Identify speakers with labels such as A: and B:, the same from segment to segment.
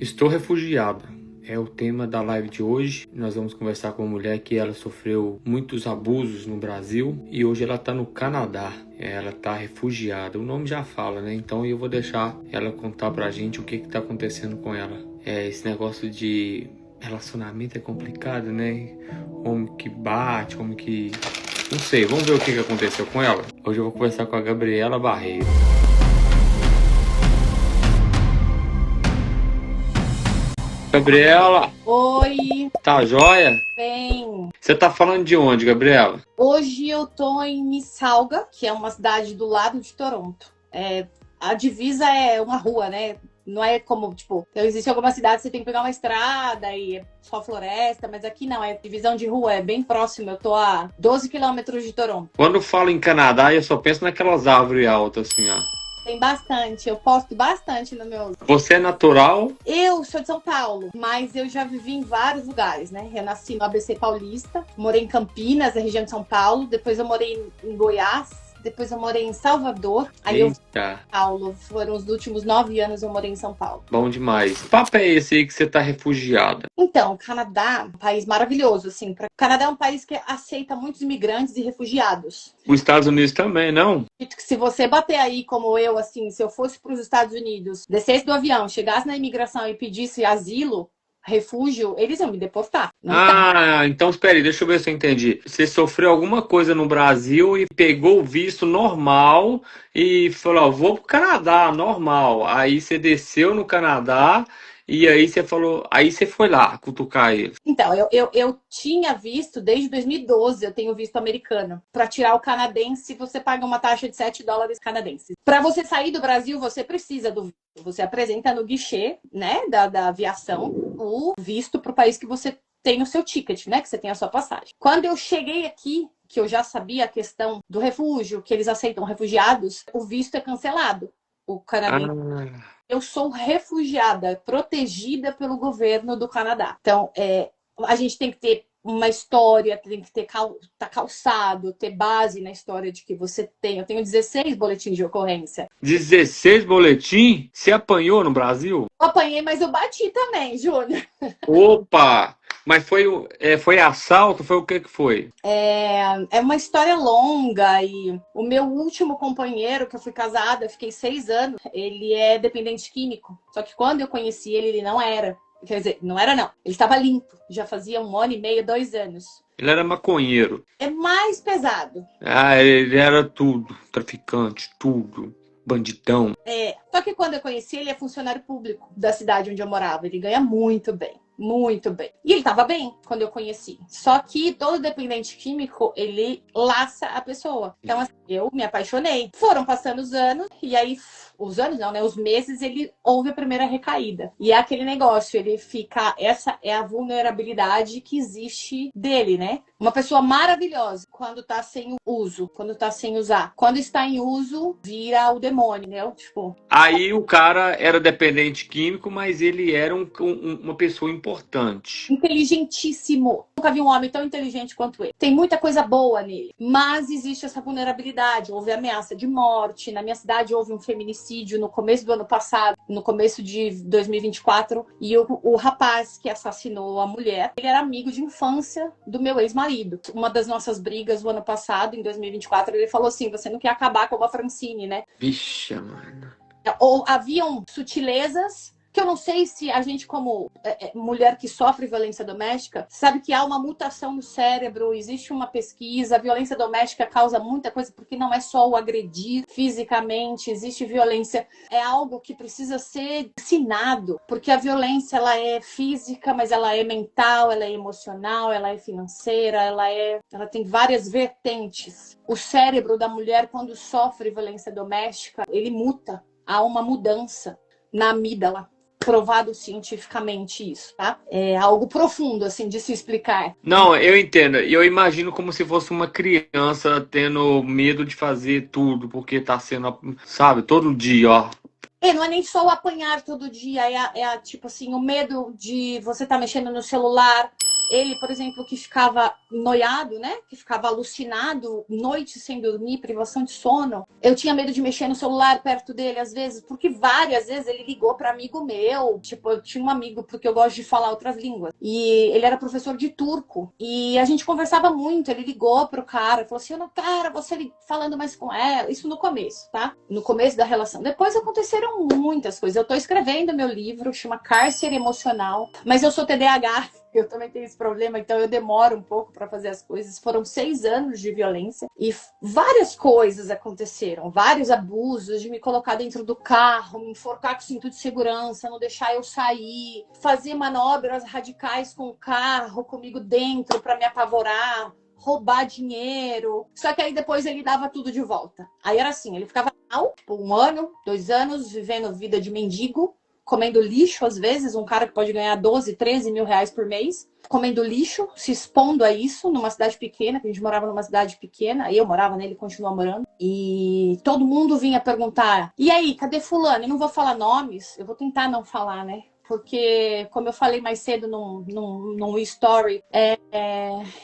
A: Estou refugiada. É o tema da live de hoje. Nós vamos conversar com uma mulher que ela sofreu muitos abusos no Brasil e hoje ela está no Canadá. Ela está refugiada. O nome já fala, né? Então eu vou deixar ela contar pra gente o que está acontecendo com ela. Esse negócio de relacionamento é complicado, né? Homem que bate, homem que... Não sei, vamos ver o que aconteceu com ela. Hoje eu vou conversar com a Gabriela Barreiro. Gabriela,
B: Oi,
A: tá joia?
B: bem.
A: Você tá falando de onde, Gabriela?
B: Hoje eu tô em Mississauga, que é uma cidade do lado de Toronto. A divisa é uma rua, né? Não é como, tipo, existe algumas cidades que você tem que pegar uma estrada e é só floresta, mas aqui não, é divisão de rua, é bem próximo. Eu tô a 12 quilômetros de Toronto.
A: Quando eu falo em Canadá, eu só penso naquelas árvores altas assim, ó.
B: Tem bastante, eu posto bastante no meu...
A: Você é natural?
B: Eu sou de São Paulo, mas eu já vivi em vários lugares, né? Eu nasci no ABC Paulista, morei em Campinas, na região de São Paulo, depois eu morei em Goiás, depois eu morei em Salvador, aí eu fui
A: Eita,
B: em São Paulo, foram os últimos 9 anos eu morei em São Paulo.
A: bom demais. Que papo é esse aí que você tá refugiada?
B: Então, o Canadá é um país maravilhoso, assim. O Canadá é um país que aceita muitos imigrantes e refugiados.
A: Os Estados Unidos também, não?
B: Acredito que se você bater aí como eu, assim, se eu fosse para os Estados Unidos, descesse do avião, chegasse na imigração e pedisse asilo, refúgio, eles iam me deportar. Não tá.
A: Então espere, aí, deixa eu ver se eu entendi. Você sofreu alguma coisa no Brasil e pegou o visto normal e falou, ó, vou pro Canadá, normal. Aí você desceu no Canadá e aí você falou, aí você foi lá cutucar ele.
B: Então, eu tinha visto desde 2012, eu tenho visto americano. Para tirar o canadense, você paga uma taxa de 7 dólares canadenses. Para você sair do Brasil, você precisa do visto. Você apresenta no guichê, né, da aviação, o visto para o país que você tem o seu ticket, né, que você tem a sua passagem. Quando eu cheguei aqui, que eu já sabia a questão do refúgio, que eles aceitam refugiados, o visto é cancelado. O canadense.
A: Ah,
B: Eu sou refugiada, protegida pelo governo do Canadá. Então, a gente tem que ter uma história, tem que ter tá calçado, ter base na história de que você tem. Eu tenho 16 boletins de ocorrência.
A: 16 boletim? Você apanhou no Brasil?
B: Eu apanhei, mas eu bati também, Júnior.
A: Opa! Mas foi assalto? Foi o que foi?
B: É uma história longa e o meu último companheiro, que eu fui casada, eu fiquei 6 anos, ele é dependente químico. Só que quando eu conheci ele, ele não era. Quer dizer, não era não. Ele estava limpo. Já fazia 1 ano e meio, 2 anos.
A: Ele era maconheiro.
B: É mais pesado.
A: Ele era tudo. Traficante, tudo. Bandidão.
B: Só que quando eu conheci, ele é funcionário público da cidade onde eu morava. Ele ganha muito bem. Muito bem. E ele estava bem quando eu conheci. Só que todo dependente químico, ele laça a pessoa. Então, assim, eu me apaixonei. Foram passando os anos, e aí, os anos não, né? Os meses, ele houve a primeira recaída. E é aquele negócio, ele fica... Essa é a vulnerabilidade que existe dele, né? Uma pessoa maravilhosa quando tá sem uso, quando tá sem usar. Quando está em uso, vira o demônio, né? Tipo...
A: Aí o cara era dependente químico, mas ele era uma pessoa importante.
B: Inteligentíssimo. Nunca vi um homem tão inteligente quanto ele. Tem muita coisa boa nele, mas existe essa vulnerabilidade. Houve ameaça de morte. Na minha cidade houve um feminicídio no começo do ano passado, no começo de 2024, e o rapaz que assassinou a mulher, ele era amigo de infância do meu ex-marido. Uma das nossas brigas o ano passado, em 2024, ele falou assim: você não quer acabar com a Francine, né?
A: Vixe, mano.
B: Ou haviam sutilezas que eu não sei se a gente, como mulher que sofre violência doméstica, sabe que há uma mutação no cérebro, existe uma pesquisa, a violência doméstica causa muita coisa, porque não é só o agredir fisicamente, existe violência, é algo que precisa ser ensinado, porque a violência, ela é física, mas ela é mental, ela é emocional, ela é financeira, ela tem várias vertentes. O cérebro da mulher, quando sofre violência doméstica, ele muta, há uma mudança na amígdala. Provado cientificamente isso, tá? É algo profundo, assim, de se explicar.
A: Não, eu entendo. Eu imagino como se fosse uma criança tendo medo de fazer tudo, porque tá sendo, sabe, todo dia, ó.
B: Não é nem só o apanhar todo dia, tipo assim, o medo de você estar mexendo no celular, Ele, por exemplo, que ficava noiado, né? Que ficava alucinado, noite sem dormir, privação de sono. Eu tinha medo de mexer no celular perto dele, às vezes, porque várias vezes ele ligou para amigo meu. Tipo, eu tinha um amigo, porque eu gosto de falar outras línguas. E ele era professor de turco. E a gente conversava muito. Ele ligou pro cara, falou assim: cara, você falando mais com ela. Isso no começo, tá? No começo da relação. Depois aconteceram muitas coisas. Eu tô escrevendo meu livro, chama Cárcere Emocional. Mas eu sou TDAH. Eu também tenho esse problema, então eu demoro um pouco para fazer as coisas. Foram 6 anos de violência e várias coisas aconteceram. Vários abusos, de me colocar dentro do carro, me enforcar com cinto de segurança, não deixar eu sair, fazer manobras radicais com o carro, comigo dentro para me apavorar, roubar dinheiro. Só que aí depois ele dava tudo de volta. Aí era assim, ele ficava mal, por 1 ano, 2 anos, vivendo vida de mendigo, comendo lixo, às vezes, um cara que pode ganhar 12, 13 mil reais por mês, comendo lixo, se expondo a isso, numa cidade pequena, que a gente morava numa cidade pequena, eu morava nele, continua morando, e todo mundo vinha perguntar: e aí, cadê fulano? Eu não vou falar nomes, eu vou tentar não falar, né? Porque, como eu falei mais cedo num story,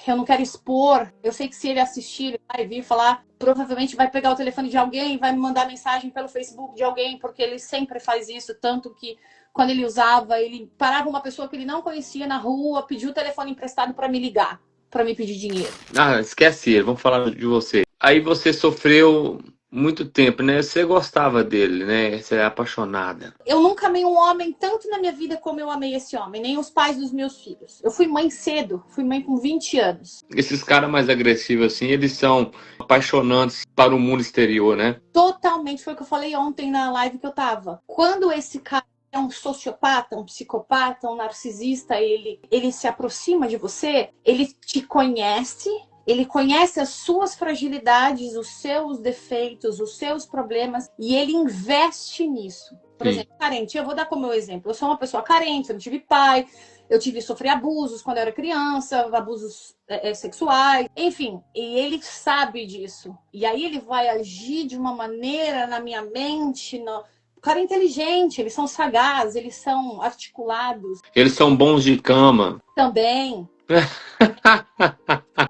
B: eu não quero expor. Eu sei que se ele assistir, ele vai vir falar, provavelmente vai pegar o telefone de alguém, vai me mandar mensagem pelo Facebook de alguém, porque ele sempre faz isso, tanto que quando ele usava, ele parava uma pessoa que ele não conhecia na rua, pediu o telefone emprestado para me ligar, para me pedir dinheiro.
A: Ah, esquece ele, vamos falar de você. Aí você sofreu muito tempo, né? Você gostava dele, né? Você é apaixonada.
B: Eu nunca amei um homem tanto na minha vida como eu amei esse homem, nem os pais dos meus filhos. Eu fui mãe cedo, fui mãe com 20 anos.
A: Esses caras mais agressivos assim, eles são apaixonantes para o mundo exterior, né?
B: Totalmente, foi o que eu falei ontem na live que eu tava. Quando esse cara é um sociopata, um psicopata, um narcisista, ele se aproxima de você, ele te conhece. Ele conhece as suas fragilidades, os seus defeitos, os seus problemas, e ele investe nisso. Por exemplo, carente. Eu vou dar como meu exemplo. Eu sou uma pessoa carente, eu não tive pai, eu sofri abusos quando eu era criança, abusos sexuais, enfim. E ele sabe disso. E aí ele vai agir de uma maneira na minha mente. O cara é inteligente, eles são sagazes, eles são articulados.
A: Eles são bons de cama.
B: Também.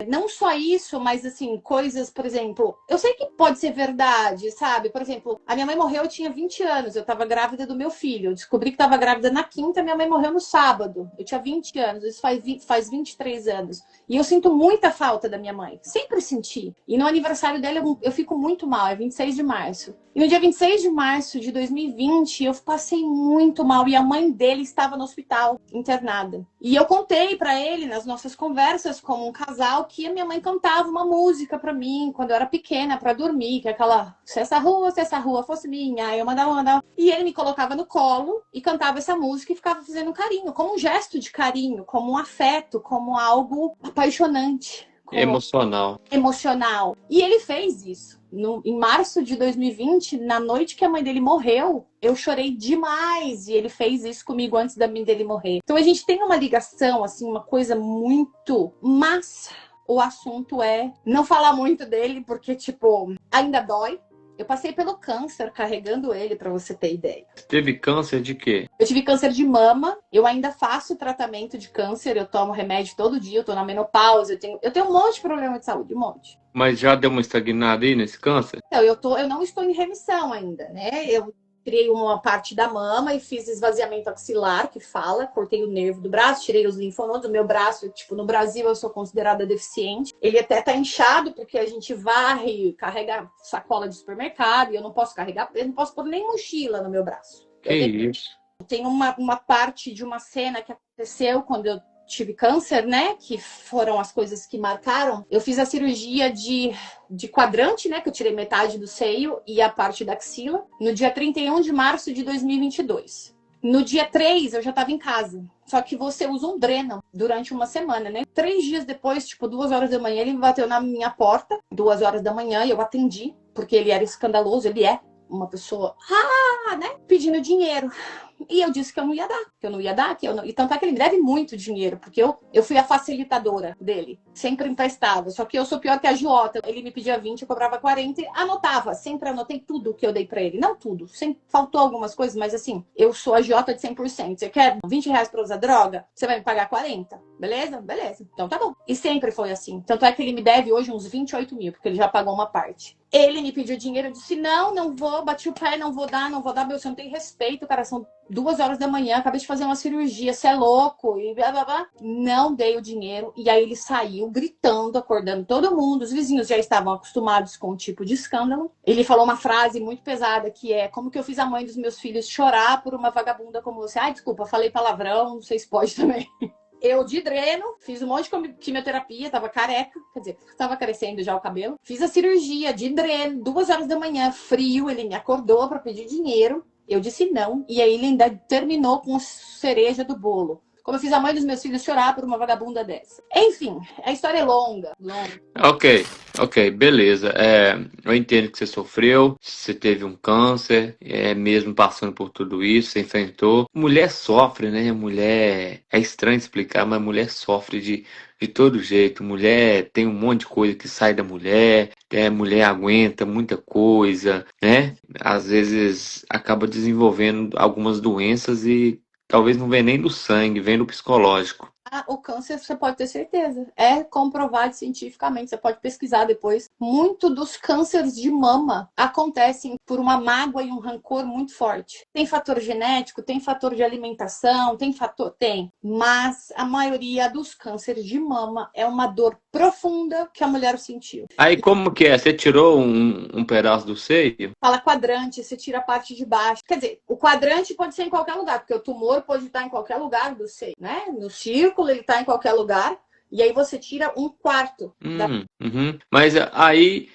B: Não só isso, mas assim, coisas, por exemplo, eu sei que pode ser verdade, sabe? Por exemplo, a minha mãe morreu, eu tinha 20 anos, eu tava grávida do meu filho. Eu descobri que tava grávida na quinta, minha mãe morreu no sábado. Eu tinha 20 anos, isso faz 23 anos. E eu sinto muita falta da minha mãe. Sempre senti. E no aniversário dela eu fico muito mal, é 26 de março. E no dia 26 de março de 2020, eu passei muito mal. E a mãe dele estava no hospital, internada. E eu contei pra ele, nas nossas conversas, como um casal, que a minha mãe cantava uma música pra mim, quando eu era pequena, pra dormir. Que é aquela, se essa rua fosse minha, eu mandava. E ele me colocava no colo e cantava essa música e ficava fazendo um carinho. Como um gesto de carinho, como um afeto, como algo apaixonante.
A: Emocional.
B: E ele fez isso. Em março de 2020, na noite que a mãe dele morreu, eu chorei demais. E ele fez isso comigo antes da mãe dele morrer. Então a gente tem uma ligação, assim, uma coisa muito... Mas o assunto é não falar muito dele, porque, tipo, ainda dói. Eu passei pelo câncer carregando ele, pra você ter ideia.
A: Teve câncer de quê?
B: Eu tive câncer de mama, eu ainda faço tratamento de câncer, eu tomo remédio todo dia, eu tô na menopausa, eu tenho um monte de problema de saúde, um monte.
A: Mas já deu uma estagnada aí nesse câncer?
B: Então, eu não estou em remissão ainda, né? Eu tirei uma parte da mama e fiz esvaziamento axilar, que fala, cortei o nervo do braço, tirei os linfonodos do meu braço. Tipo, no Brasil eu sou considerada deficiente. Ele até tá inchado porque a gente varre, carrega sacola de supermercado e eu não posso carregar, eu não posso pôr nem mochila no meu braço.
A: Isso?
B: Tem uma parte de uma cena que aconteceu quando eu tive câncer, né? Que foram as coisas que marcaram. Eu fiz a cirurgia de quadrante, né? Que eu tirei metade do seio e a parte da axila, no dia 31 de março de 2022. No dia 3, eu já estava em casa. Só que você usa um dreno durante uma semana, né? 3 dias depois, tipo, 2 horas da manhã, ele bateu na minha porta. 2 horas da manhã, eu atendi, porque ele era escandaloso, ele é uma pessoa, né? Pedindo dinheiro. E eu disse que eu não ia dar, que eu não ia dar, que eu não... E tanto é que ele me deve muito dinheiro, porque eu fui a facilitadora dele, sempre emprestava. Só que eu sou pior que a agiota. Ele me pedia 20, eu cobrava 40 e anotava. Sempre anotei tudo que eu dei pra ele. Não tudo, sempre faltou algumas coisas, mas assim, eu sou agiota de 100%. Você quer 20 reais pra usar droga? Você vai me pagar 40, beleza? Beleza, então tá bom. E sempre foi assim. Tanto é que ele me deve hoje uns 28 mil, porque ele já pagou uma parte. Ele me pediu dinheiro, eu disse, não vou, bati o pé, não vou dar, meu, você não tem respeito, cara, são 2 horas da manhã, acabei de fazer uma cirurgia, você é louco, e blá, blá, blá. Não dei o dinheiro, e aí ele saiu gritando, acordando todo mundo, os vizinhos já estavam acostumados com o tipo de escândalo. Ele falou uma frase muito pesada, que é, como que eu fiz a mãe dos meus filhos chorar por uma vagabunda como você? Ai, desculpa, falei palavrão, não sei se pode também. Eu de dreno, fiz um monte de quimioterapia, tava careca, quer dizer, tava crescendo já o cabelo. Fiz a cirurgia de dreno, 2 horas da manhã, frio, ele me acordou pra pedir dinheiro. Eu disse não, e aí ele ainda terminou com cereja do bolo. Como eu fiz a mãe dos meus filhos chorar por uma vagabunda dessa. Enfim, a história é longa.
A: Ok, beleza. Eu entendo que você sofreu, você teve um câncer, mesmo passando por tudo isso, você enfrentou. Mulher sofre, né? Mulher, é estranho explicar, mas mulher sofre de todo jeito. Mulher tem um monte de coisa que sai da mulher, mulher aguenta muita coisa, né? Às vezes acaba desenvolvendo algumas doenças e talvez não vem nem do sangue, vem do psicológico.
B: O câncer, você pode ter certeza. É comprovado cientificamente, você pode pesquisar depois. Muito dos cânceres de mama acontecem por uma mágoa e um rancor muito forte. Tem fator genético, tem fator de alimentação, tem. Mas a maioria dos cânceres de mama é uma dor profunda que a mulher sentiu.
A: Aí como que é? Você tirou um pedaço do seio?
B: Fala quadrante, você tira a parte de baixo. Quer dizer, o quadrante pode ser em qualquer lugar, porque o tumor pode estar em qualquer lugar do seio, né? No círculo, ele está em qualquer lugar. E aí você tira 1/4.
A: Mas aí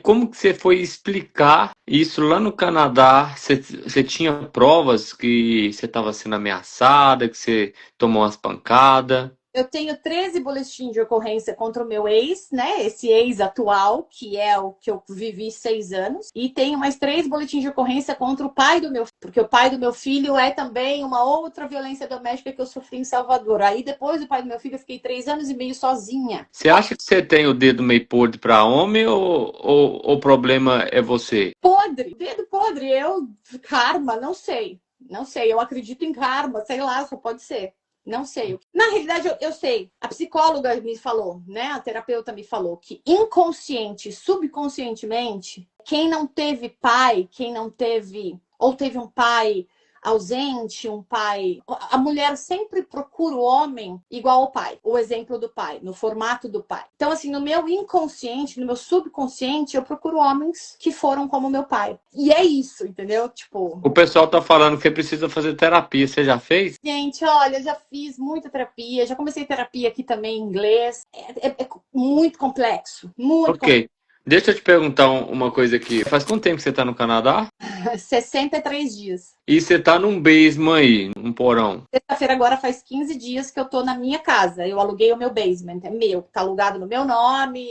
A: como que você foi explicar isso lá no Canadá? Você tinha provas que você estava sendo ameaçada, que você tomou umas pancadas?
B: Eu tenho 13 boletins de ocorrência contra o meu ex, né? Esse ex atual, que é o que eu vivi 6 anos. E tenho mais 3 boletins de ocorrência contra o pai do meu filho. Porque o pai do meu filho é também uma outra violência doméstica que eu sofri em Salvador. Aí depois do pai do meu filho eu fiquei 3 anos e meio sozinha.
A: Você acha que você tem o dedo meio podre para homem ou o problema é você?
B: Podre, dedo podre. Karma, não sei. Não sei, eu acredito em karma, sei lá, só pode ser. Não sei. Na realidade, eu sei. A psicóloga me falou, né? A terapeuta me falou que inconsciente, subconscientemente, quem não teve pai, quem não teve, ou teve um pai ausente, um pai... A mulher sempre procura o homem igual ao pai. O exemplo do pai, no formato do pai. Então, assim, no meu inconsciente, no meu subconsciente, eu procuro homens que foram como meu pai. E é isso, entendeu? Tipo...
A: O pessoal tá falando que você precisa fazer terapia. Você já fez?
B: Gente, olha, já fiz muita terapia. Já comecei terapia aqui também em inglês. É muito complexo. Muito
A: Ok. Deixa eu te perguntar uma coisa aqui. Faz quanto tempo que você tá no Canadá?
B: 63 dias.
A: E você tá num basement aí, num porão.
B: Sexta-feira agora faz 15 dias que eu tô na minha casa. Eu aluguei o meu basement, é meu. Tá alugado no meu nome,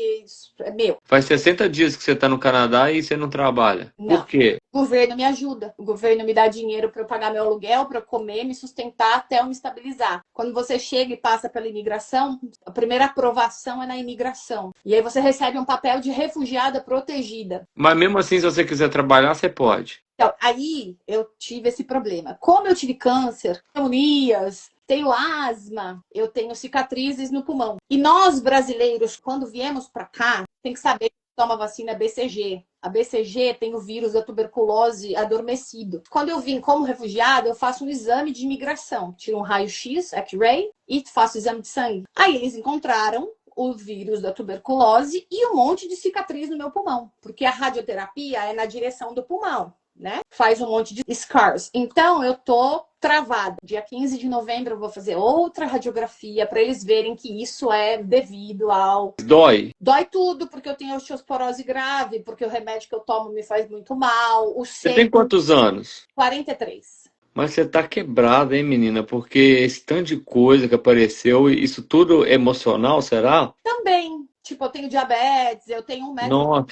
B: é meu.
A: Faz 60 dias que você tá no Canadá e você não trabalha.
B: Não.
A: Por quê?
B: O governo me ajuda. O governo me dá dinheiro para eu pagar meu aluguel, para eu comer, me sustentar até eu me estabilizar. Quando você chega e passa pela imigração, a primeira aprovação é na imigração. E aí você recebe um papel de refugiada protegida.
A: Mas mesmo assim, se você quiser trabalhar, você pode.
B: Então, aí eu tive esse problema. Como eu tive câncer, pneumonias, tenho asma, eu tenho cicatrizes no pulmão. E nós, brasileiros, quando viemos para cá, tem que saber que toma vacina BCG. A BCG tem o vírus da tuberculose adormecido. Quando eu vim como refugiada, eu faço um exame de imigração. Tiro um raio-x, X-ray, e faço exame de sangue. Aí eles encontraram o vírus da tuberculose e um monte de cicatriz no meu pulmão. Porque a radioterapia é na direção do pulmão, né? Faz um monte de scars. Então, eu tô travada. Dia 15 de novembro eu vou fazer outra radiografia para eles verem que isso é devido ao...
A: Dói?
B: Dói tudo, porque eu tenho osteoporose grave, porque o remédio que eu tomo me faz muito mal.
A: Você tem quantos anos?
B: 43.
A: Mas você tá quebrada, hein, menina? Porque esse tanto de coisa que apareceu, isso tudo é emocional, será?
B: Também. Tipo, eu tenho diabetes, eu tenho um metro.
A: Nossa,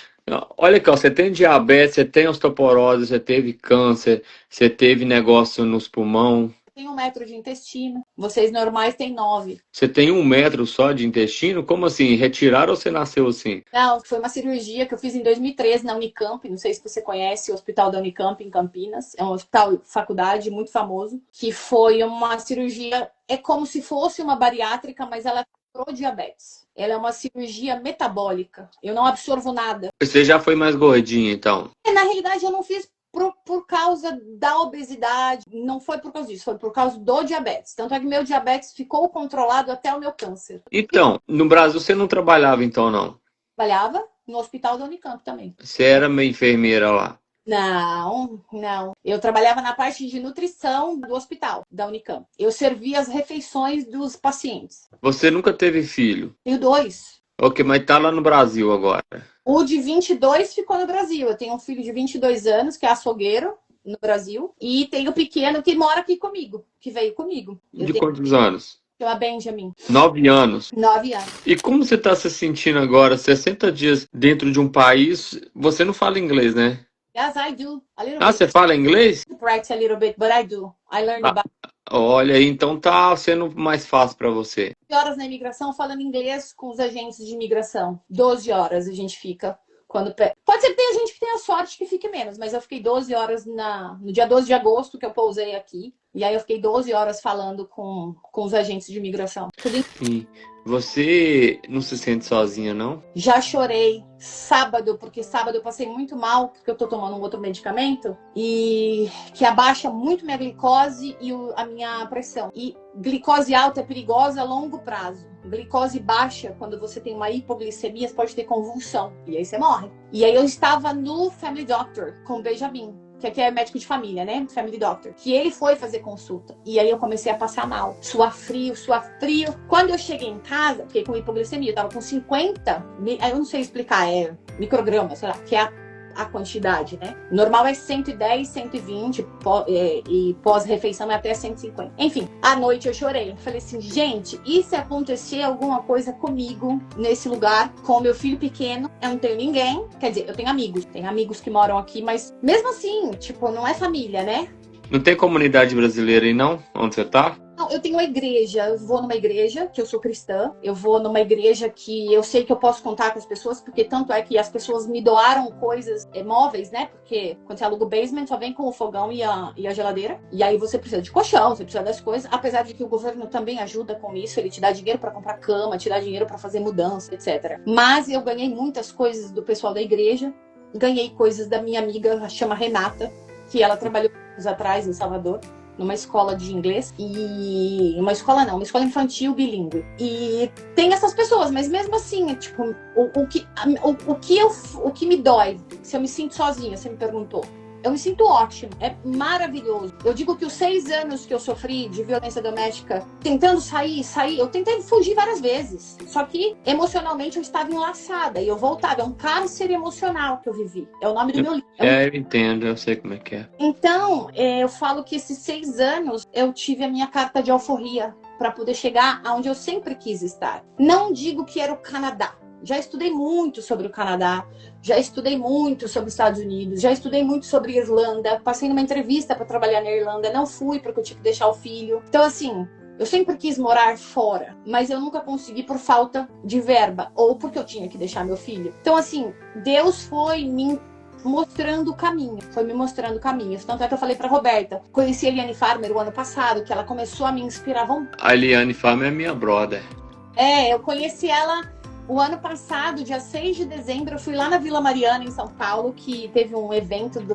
A: olha aqui, ó, você tem diabetes, você tem osteoporose, você teve câncer, você teve negócio nos pulmão,
B: Tenho 1 metro de intestino. Vocês normais têm 9.
A: você tem 1 metro só de intestino? Como assim? Retiraram ou você nasceu assim?
B: Não, foi uma cirurgia que eu fiz em 2013 na Unicamp. Não sei se você conhece o hospital da Unicamp em Campinas. É um hospital faculdade muito famoso. Que foi uma cirurgia, é como se fosse uma bariátrica, mas ela é pro diabetes. Ela é uma cirurgia metabólica. Eu não absorvo nada.
A: Você já foi mais gordinha, então?
B: Na realidade, eu não fiz por causa da obesidade, não foi por causa disso, foi por causa do diabetes. Tanto é que meu diabetes ficou controlado até o meu câncer.
A: Então, no Brasil você não trabalhava, então, não?
B: Trabalhava no hospital da Unicamp também.
A: Você era uma enfermeira lá.
B: Não. Eu trabalhava na parte de nutrição do hospital da Unicamp. Eu servia as refeições dos pacientes.
A: Você nunca teve filho?
B: Tenho 2.
A: Ok, mas tá lá no Brasil agora.
B: O de 22 ficou no Brasil. Eu tenho um filho de 22 anos, que é açougueiro no Brasil. E tenho o pequeno que mora aqui comigo, que veio comigo.
A: De quantos anos?
B: Chama Benjamin.
A: 9 anos.
B: 9 anos.
A: E como você tá se sentindo agora, 60 dias dentro de um país? Você não fala inglês, né?
B: Yes, I do. A little
A: Ah,
B: bit.
A: você fala inglês?
B: Practice a little bit, but I do. I learned about
A: Olha, então tá sendo mais fácil para você.
B: 12 horas na imigração falando inglês com os agentes de imigração. 12 horas a gente fica. Pode ser que tenha gente que tenha sorte que fique menos, mas eu fiquei 12 horas no dia 12 de agosto que eu pousei aqui. E aí eu fiquei 12 horas falando com os agentes de imigração.
A: Sim. Você não se sente sozinha, não?
B: Já chorei sábado, porque sábado eu passei muito mal, porque eu tô tomando um outro medicamento, e que abaixa muito minha glicose e a minha pressão. E glicose alta é perigosa a longo prazo. Glicose baixa, quando você tem uma hipoglicemia, você pode ter convulsão. E aí você morre. E aí eu estava no Family Doctor com o Benjamin, que aqui é médico de família, né? Family Doctor. Que ele foi fazer consulta. E aí eu comecei a passar mal. Suar frio. Quando eu cheguei em casa, fiquei com hipoglicemia. Eu tava com 50, eu não sei explicar, é microgramas, sei lá, que é a quantidade, né? Normal é 110, 120 e pós-refeição é até 150. Enfim, à noite eu chorei. Falei assim, gente, e se acontecer alguma coisa comigo nesse lugar, com meu filho pequeno, eu não tenho ninguém. Quer dizer, eu tenho amigos que moram aqui, mas mesmo assim, tipo, não é família, né?
A: Não tem comunidade brasileira aí, não? Onde você tá?
B: Não, eu tenho uma igreja, eu vou numa igreja, que eu sou cristã, eu vou numa igreja que eu sei que eu posso contar com as pessoas, porque tanto é que as pessoas me doaram coisas móveis, né? Porque quando você aluga o basement, só vem com o fogão e a geladeira, e aí você precisa de colchão, você precisa das coisas, apesar de que o governo também ajuda com isso, ele te dá dinheiro para comprar cama, te dá dinheiro para fazer mudança, etc. Mas eu ganhei muitas coisas do pessoal da igreja, ganhei coisas da minha amiga, chama Renata, que ela trabalhou anos atrás em Salvador, numa escola de inglês, e uma escola infantil bilíngue. E tem essas pessoas, mas mesmo assim, tipo, o que me dói, se eu me sinto sozinha, você me perguntou. Eu me sinto ótimo, é maravilhoso. Eu digo que os 6 anos que eu sofri de violência doméstica, tentando sair, eu tentei fugir várias vezes. Só que emocionalmente eu estava enlaçada e eu voltava. É um cárcere emocional que eu vivi. É o nome do meu livro.
A: Eu entendo, eu sei como é que é.
B: Então, eu falo que esses 6 anos eu tive a minha carta de alforria para poder chegar aonde eu sempre quis estar. Não digo que era o Canadá. Já estudei muito sobre o Canadá, já estudei muito sobre os Estados Unidos, já estudei muito sobre Irlanda, passei numa entrevista para trabalhar na Irlanda, não fui porque eu tive que deixar o filho. Então, assim, eu sempre quis morar fora, mas eu nunca consegui por falta de verba ou porque eu tinha que deixar meu filho. Então, assim, Deus foi me mostrando o caminho, foi me mostrando caminhos. Tanto é que eu falei pra Roberta, conheci a Eliane Farmer o ano passado, que ela começou a me inspirar.
A: A Eliane Farmer é minha brother.
B: Eu conheci ela o ano passado, dia 6 de dezembro, eu fui lá na Vila Mariana, em São Paulo, que teve um evento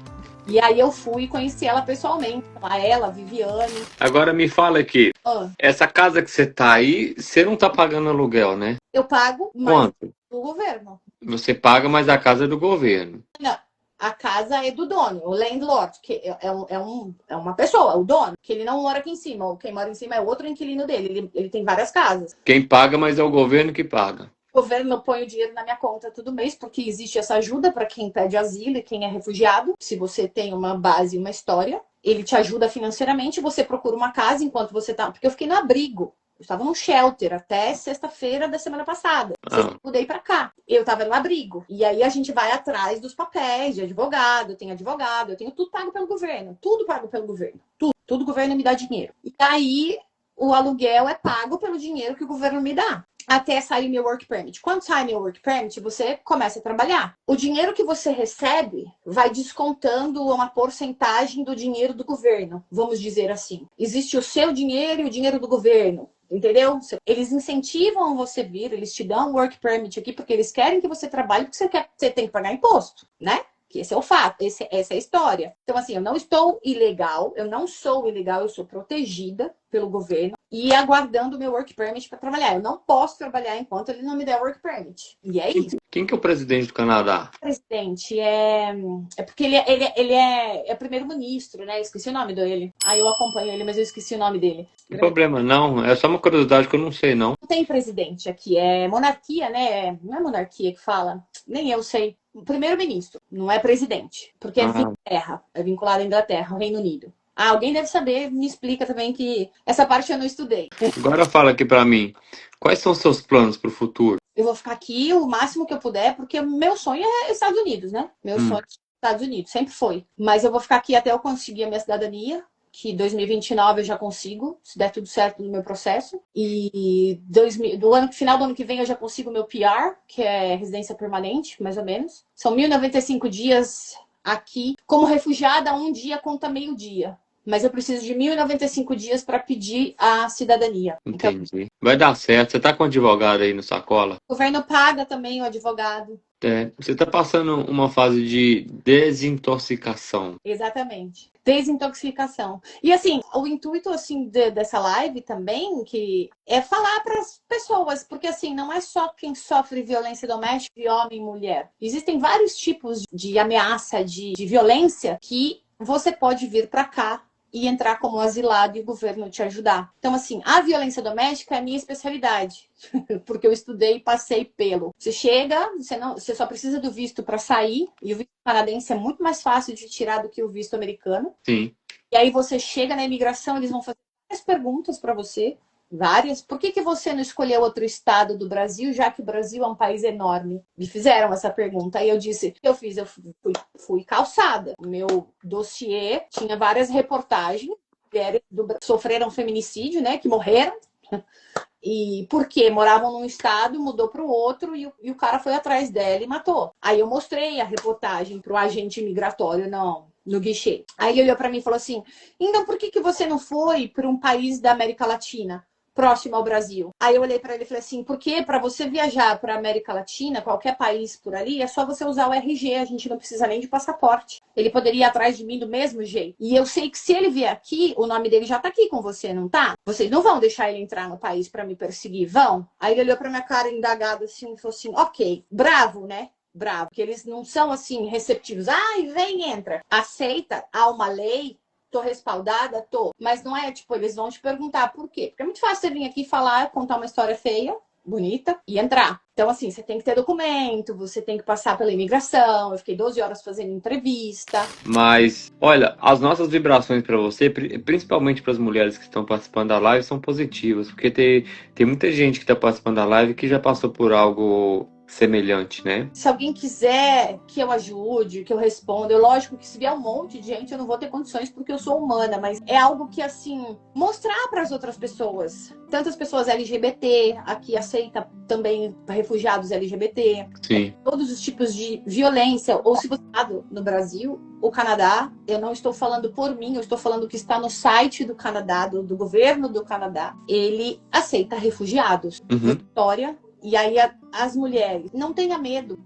B: e aí eu fui e conheci ela pessoalmente. A Viviane.
A: Agora me fala aqui, essa casa que você tá aí, você não tá pagando aluguel, né?
B: Eu pago, mas
A: Quanto?
B: do governo.
A: Você paga, mas a casa é do governo.
B: Não, a casa é do dono, o landlord, que é uma pessoa, o dono, que ele não mora aqui em cima. Quem mora em cima é outro inquilino dele, ele tem várias casas.
A: Quem paga, mas é o governo que paga.
B: O governo põe o dinheiro na minha conta todo mês, porque existe essa ajuda para quem pede asilo e quem é refugiado. Se você tem uma base e uma história, ele te ajuda financeiramente, você procura uma casa enquanto você tá... Porque eu fiquei no abrigo. Eu estava num shelter até sexta-feira da semana passada. Eu mudei pra cá. Eu estava no abrigo. E aí a gente vai atrás dos papéis de advogado, eu tenho tudo pago pelo governo. Tudo pago pelo governo. Tudo o governo me dá dinheiro. E aí o aluguel é pago pelo dinheiro que o governo me dá. Até sair meu work permit. Quando sai meu work permit, você começa a trabalhar. O dinheiro que você recebe vai descontando uma porcentagem do dinheiro do governo, vamos dizer assim. Existe o seu dinheiro e o dinheiro do governo. Entendeu? Eles incentivam você vir, eles te dão um work permit aqui porque eles querem que você trabalhe, porque você tem que pagar imposto, né? Que esse é o fato, essa é a história. Então, assim, eu não estou ilegal, eu não sou ilegal, eu sou protegida pelo governo e aguardando o meu work permit para trabalhar. Eu não posso trabalhar enquanto ele não me der work permit. E é isso.
A: Quem que é o presidente do Canadá?
B: O presidente é porque ele é primeiro-ministro, né? Eu esqueci o nome dele. Eu acompanho ele, mas eu esqueci o nome dele.
A: Não tem problema, não. É só uma curiosidade que eu não sei, não.
B: Não tem presidente aqui, é monarquia, né? Não é monarquia que fala, nem eu sei. Primeiro-ministro, não é presidente, porque é vinculado à Inglaterra, ao Reino Unido. Alguém deve saber, me explica também que essa parte eu não estudei.
A: Agora fala aqui pra mim, quais são os seus planos pro futuro?
B: Eu vou ficar aqui o máximo que eu puder, porque o meu sonho é Estados Unidos, né? Meu sonho é Estados Unidos, sempre foi. Mas eu vou ficar aqui até eu conseguir a minha cidadania, que 2029 eu já consigo, se der tudo certo no meu processo. E final do ano que vem eu já consigo o meu PR, que é residência permanente, mais ou menos. São 1.095 dias aqui. Como refugiada, um dia conta meio dia. Mas eu preciso de 1.095 dias para pedir a cidadania.
A: Entendi. Então, vai dar certo. Você tá com um advogado aí no sacola?
B: O governo paga também o advogado.
A: Você tá passando uma fase de desintoxicação.
B: Exatamente. Desintoxicação. E assim, o intuito assim dessa live também que é falar para as pessoas, porque assim, não é só quem sofre violência doméstica, de homem e mulher. Existem vários tipos de ameaça, de violência que você pode vir para cá e entrar como asilado e o governo te ajudar. Então, assim, a violência doméstica é a minha especialidade, porque eu estudei e passei pelo. Você chega, você só precisa do visto para sair, e o visto canadense é muito mais fácil de tirar do que o visto americano.
A: Sim.
B: E aí você chega na imigração, eles vão fazer várias perguntas para você. Várias. Por que você não escolheu outro estado do Brasil, já que o Brasil é um país enorme? Me fizeram essa pergunta. Aí eu disse, eu fui calçada. O meu dossiê tinha várias reportagens, mulheres sofreram feminicídio, né, que morreram. E porque moravam num estado, mudou para o outro e o cara foi atrás dela e matou. Aí eu mostrei a reportagem para o agente migratório, no guichê. Aí ele olhou para mim e falou assim, então por que você não foi para um país da América Latina, próximo ao Brasil? Aí eu olhei para ele e falei assim, porque para você viajar para a América Latina, qualquer país por ali, é só você usar o RG, a gente não precisa nem de passaporte. Ele poderia ir atrás de mim do mesmo jeito. E eu sei que se ele vier aqui, o nome dele já tá aqui com você, não tá? Vocês não vão deixar ele entrar no país para me perseguir, vão? Aí ele olhou para minha cara indagado assim e falou assim, ok, bravo, né? Bravo, porque eles não são assim receptivos. Ai, vem, entra. Aceita, há uma lei, tô respaldada, tô. Mas não é, tipo, eles vão te perguntar por quê. Porque é muito fácil você vir aqui falar, contar uma história feia, bonita, e entrar. Então, assim, você tem que ter documento, você tem que passar pela imigração. Eu fiquei 12 horas fazendo entrevista.
A: Mas, olha, as nossas vibrações para você, principalmente para as mulheres que estão participando da live, são positivas. Porque tem muita gente que está participando da live que já passou por algo semelhante, né?
B: Se alguém quiser que eu ajude, que eu responda, lógico que se vier um monte de gente, eu não vou ter condições porque eu sou humana, mas é algo que, assim, mostrar para as outras pessoas. Tantas pessoas LGBT, aqui aceita também refugiados LGBT.
A: Sim.
B: Todos os tipos de violência, ou se você está no Brasil, o Canadá, eu não estou falando por mim, eu estou falando que está no site do Canadá, do governo do Canadá, ele aceita refugiados. Vitória. E aí as mulheres, não tenha medo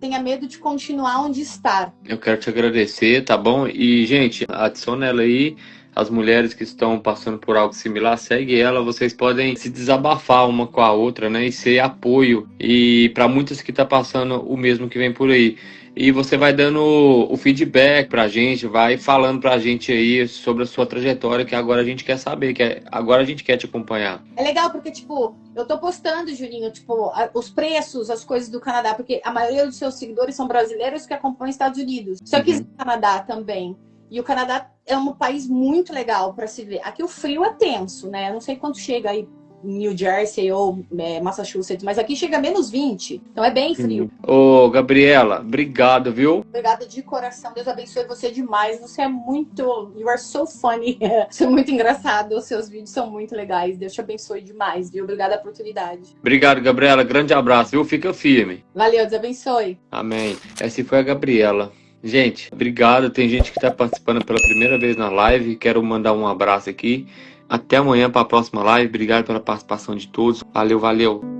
B: de continuar onde estar.
A: Eu quero te agradecer, tá bom? E, gente, adiciona ela aí, as mulheres que estão passando por algo similar, segue ela, vocês podem se desabafar uma com a outra, né? E ser apoio. E para muitas que tá passando o mesmo que vem por aí. E você vai dando o feedback pra gente, vai falando pra gente aí sobre a sua trajetória, que agora a gente quer saber, agora a gente quer te acompanhar.
B: É legal porque, tipo, eu tô postando, Juninho, tipo, os preços, as coisas do Canadá, porque a maioria dos seus seguidores são brasileiros que acompanham os Estados Unidos. Só que existe o Canadá também. E o Canadá é um país muito legal pra se ver. Aqui o frio é tenso, né? Eu não sei quanto chega aí New Jersey ou Massachusetts, mas aqui chega a -20, então é bem frio.
A: Ô, Gabriela, obrigado, viu?
B: Obrigada de coração, Deus abençoe você demais. Você é muito, you are so funny. Você é muito engraçado, os seus vídeos são muito legais. Deus te abençoe demais, viu? Obrigada pela oportunidade.
A: Obrigado, Gabriela, grande abraço, viu? Fica firme.
B: Valeu, Deus abençoe.
A: Amém. Essa foi a Gabriela. Gente, obrigado. Tem gente que está participando pela primeira vez na live. Quero mandar um abraço aqui. Até amanhã para a próxima live. Obrigado pela participação de todos. Valeu, valeu.